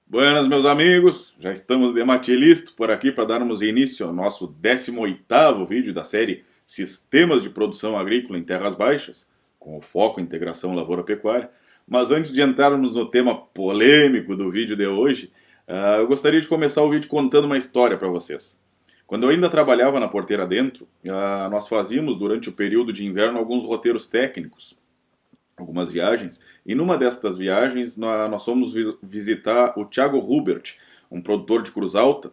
Buenas, meus amigos, já estamos de matilisto por aqui para darmos início ao nosso 18º vídeo da série Sistemas de Produção Agrícola em Terras Baixas, com o foco em integração lavoura-pecuária. Mas antes de entrarmos no tema polêmico do vídeo de hoje, eu gostaria de começar o vídeo contando uma história para vocês. Quando eu ainda trabalhava na Porteira Dentro, nós fazíamos durante o período de inverno alguns roteiros técnicos, algumas viagens, e numa destas viagens nós fomos visitar o Thiago Hubert, um produtor de Cruz Alta,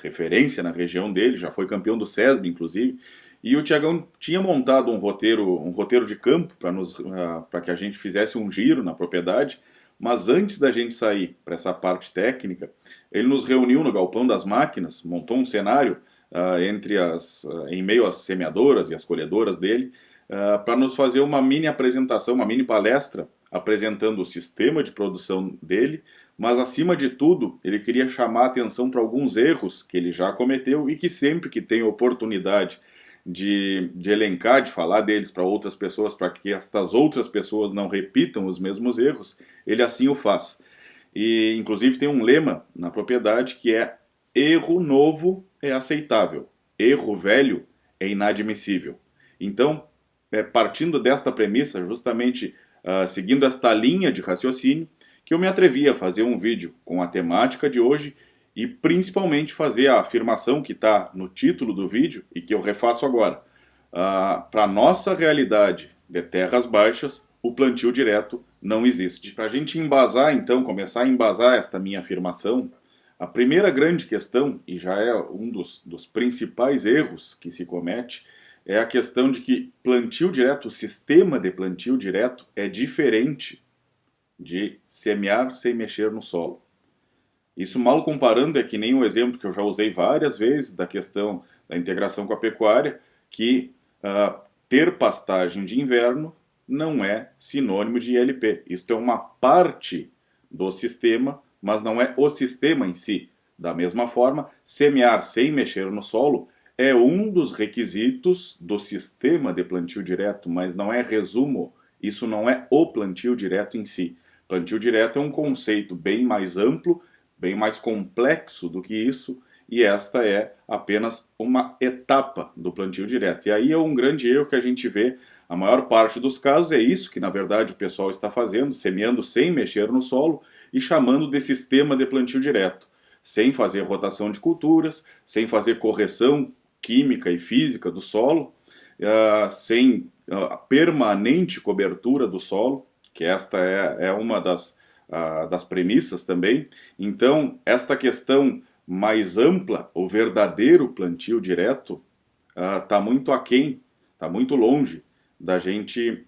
referência na região dele, já foi campeão do SESB, inclusive, e o Thiagão tinha montado um roteiro de campo para que a gente fizesse um giro na propriedade, mas antes da gente sair para essa parte técnica, ele nos reuniu no galpão das máquinas, montou um cenário em meio às semeadoras e às colhedoras dele, para nos fazer uma mini apresentação, uma mini palestra, apresentando o sistema de produção dele, mas acima de tudo, ele queria chamar a atenção para alguns erros que ele já cometeu e que sempre que tem oportunidade de elencar, de falar deles para outras pessoas, para que estas outras pessoas não repitam os mesmos erros, ele assim o faz. E inclusive tem um lema na propriedade que é: erro novo é aceitável, erro velho é inadmissível. Então, partindo desta premissa, justamente seguindo esta linha de raciocínio, que eu me atrevi a fazer um vídeo com a temática de hoje e principalmente fazer a afirmação que está no título do vídeo e que eu refaço agora. Para a nossa realidade de terras baixas, o plantio direto não existe. Para a gente embasar, então, começar a embasar esta minha afirmação, a primeira grande questão, e já é um dos principais erros que se comete, é a questão de que plantio direto, o sistema de plantio direto é diferente de semear sem mexer no solo. Isso, mal comparando, é que nem o exemplo que eu já usei várias vezes da questão da integração com a pecuária, que ter pastagem de inverno não é sinônimo de ILP. Isto é uma parte do sistema, mas não é o sistema em si. Da mesma forma, semear sem mexer no solo é um dos requisitos do sistema de plantio direto, mas não é resumo, isso não é o plantio direto em si. Plantio direto é um conceito bem mais amplo, bem mais complexo do que isso, e esta é apenas uma etapa do plantio direto. E aí é um grande erro que a gente vê, a maior parte dos casos é isso que na verdade o pessoal está fazendo, semeando sem mexer no solo e chamando de sistema de plantio direto, sem fazer rotação de culturas, sem fazer correção química e física do solo, sem permanente cobertura do solo, que esta é uma das premissas também. Então, esta questão mais ampla, o verdadeiro plantio direto, está muito aquém, está muito longe da gente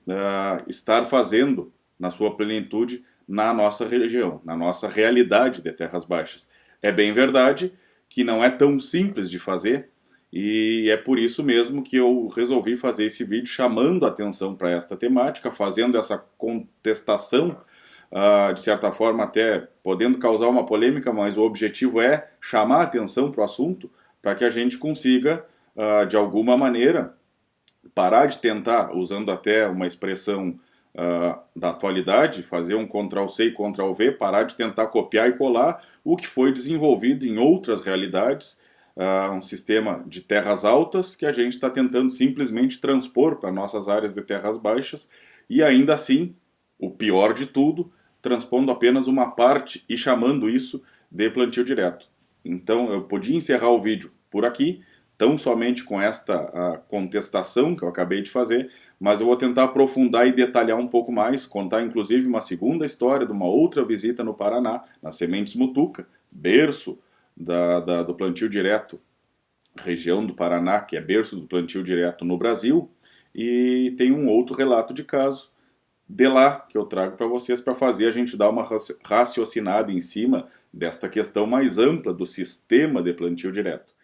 estar fazendo na sua plenitude na nossa região, na nossa realidade de terras baixas. É bem verdade que não é tão simples de fazer, e é por isso mesmo que eu resolvi fazer esse vídeo chamando a atenção para esta temática, fazendo essa contestação, de certa forma até podendo causar uma polêmica, mas o objetivo é chamar a atenção para o assunto, para que a gente consiga, de alguma maneira, parar de tentar, usando até uma expressão da atualidade, fazer um Ctrl+C e Ctrl+V, parar de tentar copiar e colar o que foi desenvolvido em outras realidades, um sistema de terras altas que a gente está tentando simplesmente transpor para nossas áreas de terras baixas e ainda assim, o pior de tudo, transpondo apenas uma parte e chamando isso de plantio direto. Então eu podia encerrar o vídeo por aqui, tão somente com esta contestação que eu acabei de fazer, mas eu vou tentar aprofundar e detalhar um pouco mais, contar inclusive uma segunda história de uma outra visita no Paraná, nas Sementes Mutuca, berço do plantio direto, região do Paraná, que é berço do plantio direto no Brasil, e tem um outro relato de caso de lá que eu trago para vocês para fazer a gente dar uma raciocinada em cima desta questão mais ampla do sistema de plantio direto.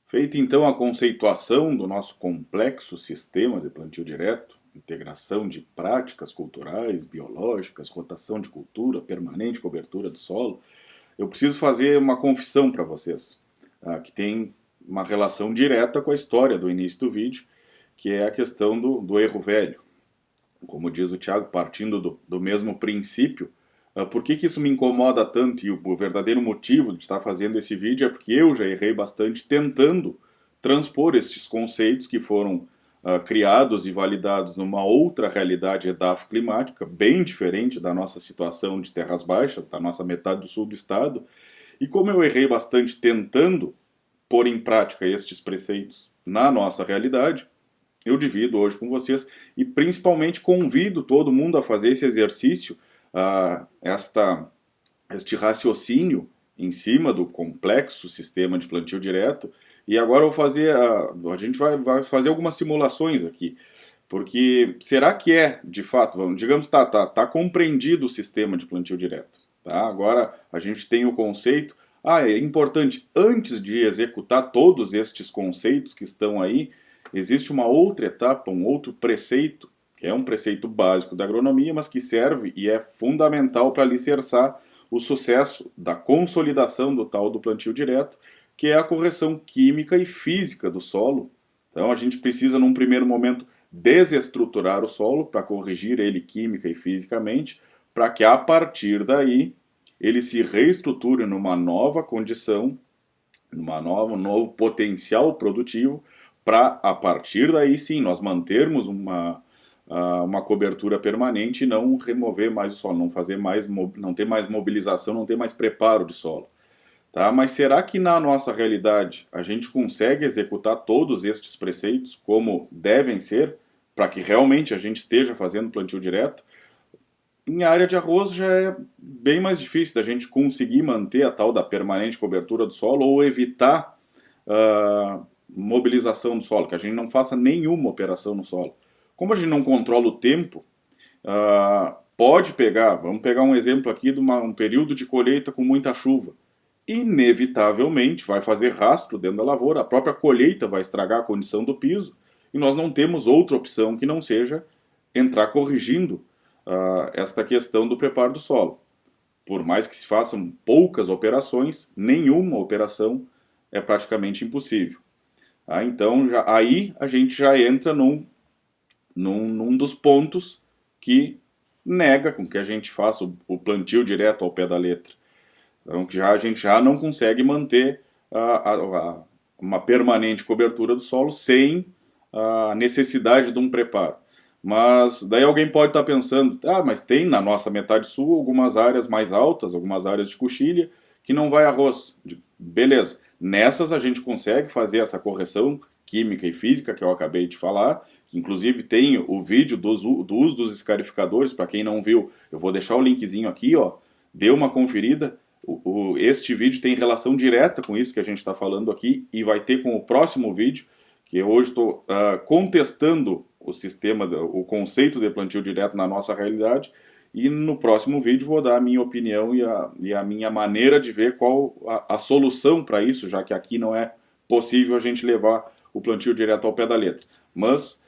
Feita então a conceituação do nosso complexo sistema de plantio direto, integração de práticas culturais, biológicas, rotação de cultura, permanente cobertura do solo, eu preciso fazer uma confissão para vocês, que tem uma relação direta com a história do início do vídeo, que é a questão do erro velho. Como diz o Thiago, partindo do mesmo princípio, por que isso me incomoda tanto? E o verdadeiro motivo de estar fazendo esse vídeo é porque eu já errei bastante tentando transpor esses conceitos que foram criados e validados numa outra realidade edafoclimática, bem diferente da nossa situação de terras baixas, da nossa metade do sul do estado. E como eu errei bastante tentando pôr em prática estes preceitos na nossa realidade, eu divido hoje com vocês e principalmente convido todo mundo a fazer esse exercício, este raciocínio em cima do complexo sistema de plantio direto. E agora eu vou fazer, a gente vai fazer algumas simulações aqui, porque será que é, de fato, digamos, tá compreendido o sistema de plantio direto, tá? Agora a gente tem o conceito, é importante, antes de executar todos estes conceitos que estão aí, existe uma outra etapa, um outro preceito, que é um preceito básico da agronomia, mas que serve e é fundamental para alicerçar o sucesso da consolidação do tal do plantio direto, que é a correção química e física do solo. Então a gente precisa, num primeiro momento, desestruturar o solo para corrigir ele química e fisicamente, para que a partir daí ele se reestruture numa nova condição, um novo potencial produtivo, para a partir daí sim nós mantermos uma cobertura permanente e não remover mais o solo, não ter mais mobilização, não ter mais preparo de solo. Tá? Mas será que na nossa realidade a gente consegue executar todos estes preceitos como devem ser, para que realmente a gente esteja fazendo plantio direto? Em área de arroz já é bem mais difícil da gente conseguir manter a tal da permanente cobertura do solo ou evitar mobilização do solo, que a gente não faça nenhuma operação no solo. Como a gente não controla o tempo, vamos pegar um exemplo aqui de um período de colheita com muita chuva. Inevitavelmente vai fazer rastro dentro da lavoura, a própria colheita vai estragar a condição do piso, e nós não temos outra opção que não seja entrar corrigindo esta questão do preparo do solo. Por mais que se façam poucas operações, nenhuma operação é praticamente impossível. Então aí a gente já entra num dos pontos que nega com que a gente faça o plantio direto ao pé da letra. Então a gente já não consegue manter uma permanente cobertura do solo sem a necessidade de um preparo. Mas daí alguém pode estar pensando, mas tem na nossa metade sul algumas áreas mais altas, algumas áreas de coxilha, que não vai arroz. Beleza, nessas a gente consegue fazer essa correção química e física que eu acabei de falar, que inclusive tem o vídeo do uso dos escarificadores, para quem não viu, eu vou deixar o linkzinho aqui, dê uma conferida. Este vídeo tem relação direta com isso que a gente está falando aqui, e vai ter com o próximo vídeo, que eu hoje estou contestando o sistema, o conceito de plantio direto na nossa realidade, e no próximo vídeo vou dar a minha opinião e a minha maneira de ver qual a solução para isso, já que aqui não é possível a gente levar o plantio direto ao pé da letra. Mas,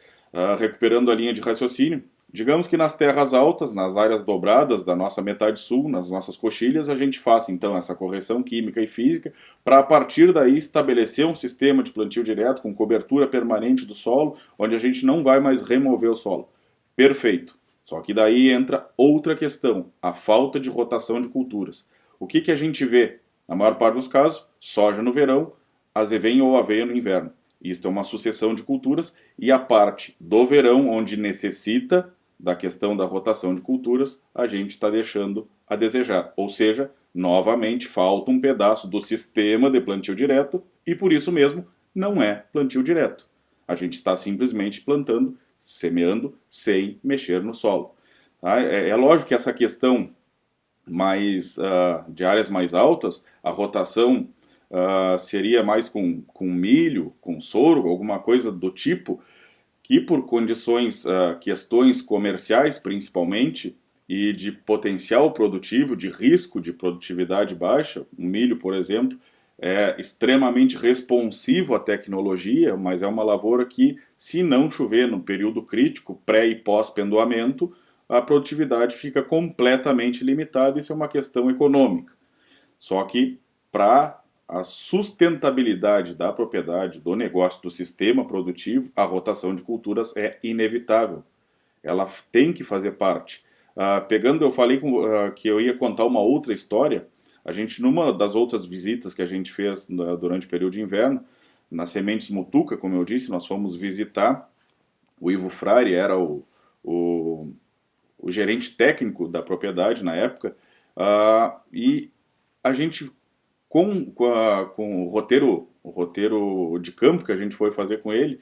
recuperando a linha de raciocínio, digamos que nas terras altas, nas áreas dobradas da nossa metade sul, nas nossas coxilhas, a gente faça então essa correção química e física para a partir daí estabelecer um sistema de plantio direto com cobertura permanente do solo, onde a gente não vai mais remover o solo. Perfeito. Só que daí entra outra questão, a falta de rotação de culturas. O que a gente vê? Na maior parte dos casos, soja no verão, azevém ou aveia no inverno. Isto é uma sucessão de culturas, e a parte do verão, onde necessita da questão da rotação de culturas, a gente está deixando a desejar. Ou seja, novamente falta um pedaço do sistema de plantio direto, e por isso mesmo não é plantio direto. A gente está simplesmente plantando, semeando, sem mexer no solo. É lógico que essa questão de áreas mais altas, a rotação seria mais com milho, com sorgo, alguma coisa do tipo, que por questões comerciais principalmente, e de potencial produtivo, de risco de produtividade baixa, o milho, por exemplo, é extremamente responsivo à tecnologia, mas é uma lavoura que, se não chover no período crítico, pré e pós-pendoamento, a produtividade fica completamente limitada. Isso é uma questão econômica. Só que para a sustentabilidade da propriedade, do negócio, do sistema produtivo, a rotação de culturas é inevitável. Ela tem que fazer parte. Eu falei que eu ia contar uma outra história. A gente, numa das outras visitas que a gente fez durante o período de inverno, nas Sementes Mutuca, como eu disse, nós fomos visitar. O Ivo Frari era o, o gerente técnico da propriedade na época, e a gente, com o roteiro de campo que a gente foi fazer com ele,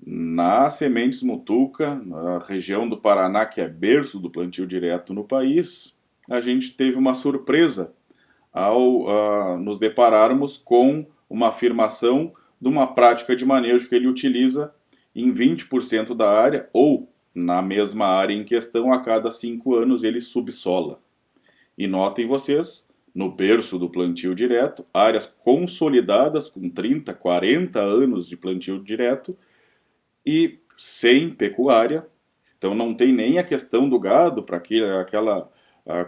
na Sementes Mutuca, na região do Paraná, que é berço do plantio direto no país, a gente teve uma surpresa ao nos depararmos com uma afirmação de uma prática de manejo que ele utiliza em 20% da área, ou na mesma área em questão, a cada 5 anos ele subsola. E notem vocês, no berço do plantio direto, áreas consolidadas com 30, 40 anos de plantio direto e sem pecuária. Então não tem nem a questão do gado, para aquela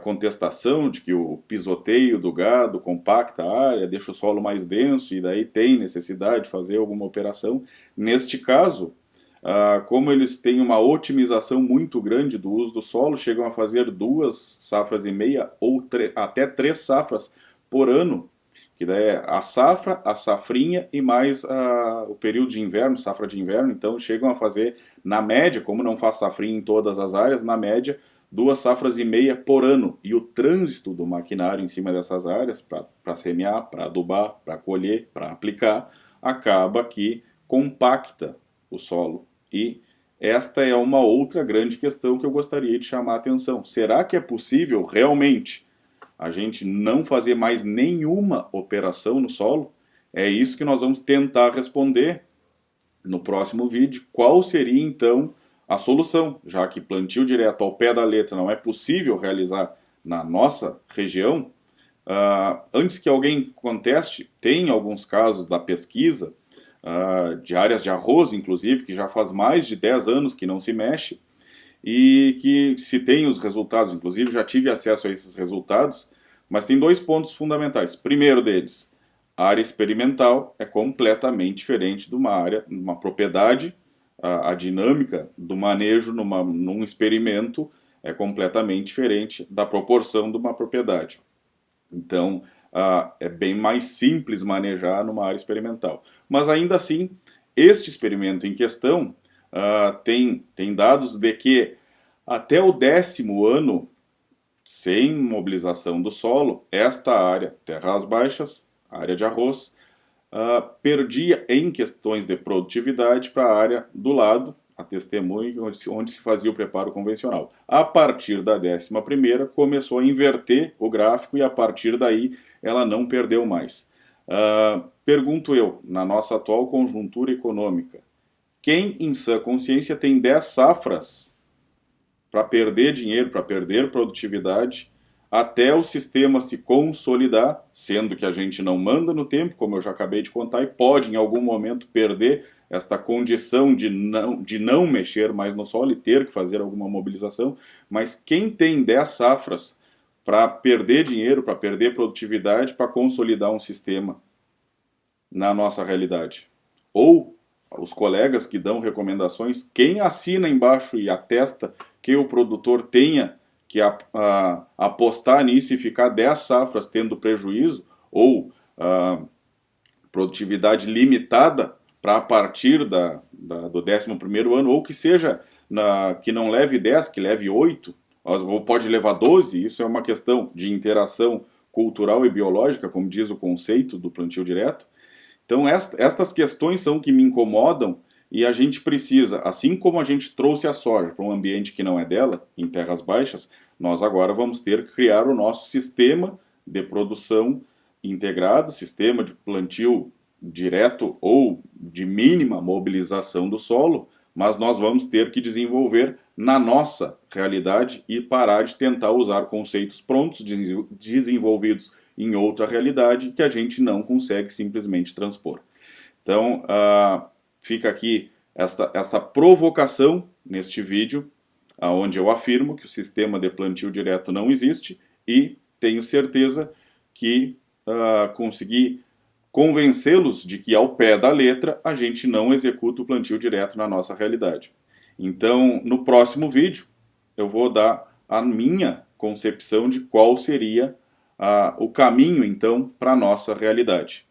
contestação de que o pisoteio do gado compacta a área, deixa o solo mais denso e daí tem necessidade de fazer alguma operação. Neste caso, como eles têm uma otimização muito grande do uso do solo, chegam a fazer 2 safras e meia ou até 3 safras por ano, que daí é a safra, a safrinha e mais o período de inverno, safra de inverno. Então chegam a fazer, na média, como não faz safrinha em todas as áreas, na média 2 safras e meia por ano. E o trânsito do maquinário em cima dessas áreas, para semear, para adubar, para colher, para aplicar, acaba que compacta o solo. E esta é uma outra grande questão que eu gostaria de chamar a atenção. Será que é possível realmente a gente não fazer mais nenhuma operação no solo? É isso que nós vamos tentar responder no próximo vídeo. Qual seria então a solução, já que plantio direto ao pé da letra não é possível realizar na nossa região? Antes que alguém conteste, tem alguns casos da pesquisa de áreas de arroz, inclusive, que já faz mais de 10 anos que não se mexe, e que se tem os resultados, inclusive já tive acesso a esses resultados, mas tem 2 pontos fundamentais. Primeiro deles, a área experimental é completamente diferente de uma área, uma propriedade. A dinâmica do manejo num experimento é completamente diferente da proporção de uma propriedade. Então, é bem mais simples manejar numa área experimental. Mas ainda assim, este experimento em questão tem dados de que até o 10º ano, sem mobilização do solo, esta área, terras baixas, área de arroz, perdia em questões de produtividade para a área do lado, a testemunha, onde se fazia o preparo convencional. A partir da 11ª, começou a inverter o gráfico e a partir daí ela não perdeu mais. Pergunto eu, na nossa atual conjuntura econômica, quem em sã consciência tem 10 safras para perder dinheiro, para perder produtividade, até o sistema se consolidar, sendo que a gente não manda no tempo, como eu já acabei de contar, e pode em algum momento perder esta condição de não mexer mais no solo e ter que fazer alguma mobilização, mas quem tem 10 safras para perder dinheiro, para perder produtividade, para consolidar um sistema na nossa realidade? Ou os colegas que dão recomendações, quem assina embaixo e atesta que o produtor tenha que apostar nisso e ficar 10 safras tendo prejuízo, ou produtividade limitada para a partir do 11º ano, ou que seja, que não leve 10, que leve 8, ou pode levar 12, isso é uma questão de interação cultural e biológica, como diz o conceito do plantio direto. Então estas questões são que me incomodam, e a gente precisa, assim como a gente trouxe a soja para um ambiente que não é dela, em terras baixas, nós agora vamos ter que criar o nosso sistema de produção integrado, sistema de plantio direto ou de mínima mobilização do solo, mas nós vamos ter que desenvolver na nossa realidade e parar de tentar usar conceitos prontos, desenvolvidos em outra realidade que a gente não consegue simplesmente transpor. Então, fica aqui esta provocação neste vídeo, onde eu afirmo que o sistema de plantio direto não existe e tenho certeza que consegui convencê-los de que, ao pé da letra, a gente não executa o plantio direto na nossa realidade. Então, no próximo vídeo, eu vou dar a minha concepção de qual seria o caminho, então, para a nossa realidade.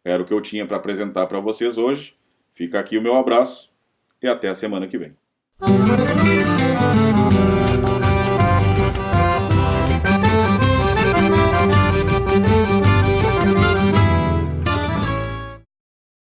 Era o que eu tinha para apresentar para vocês hoje. Fica aqui o meu abraço e até a semana que vem.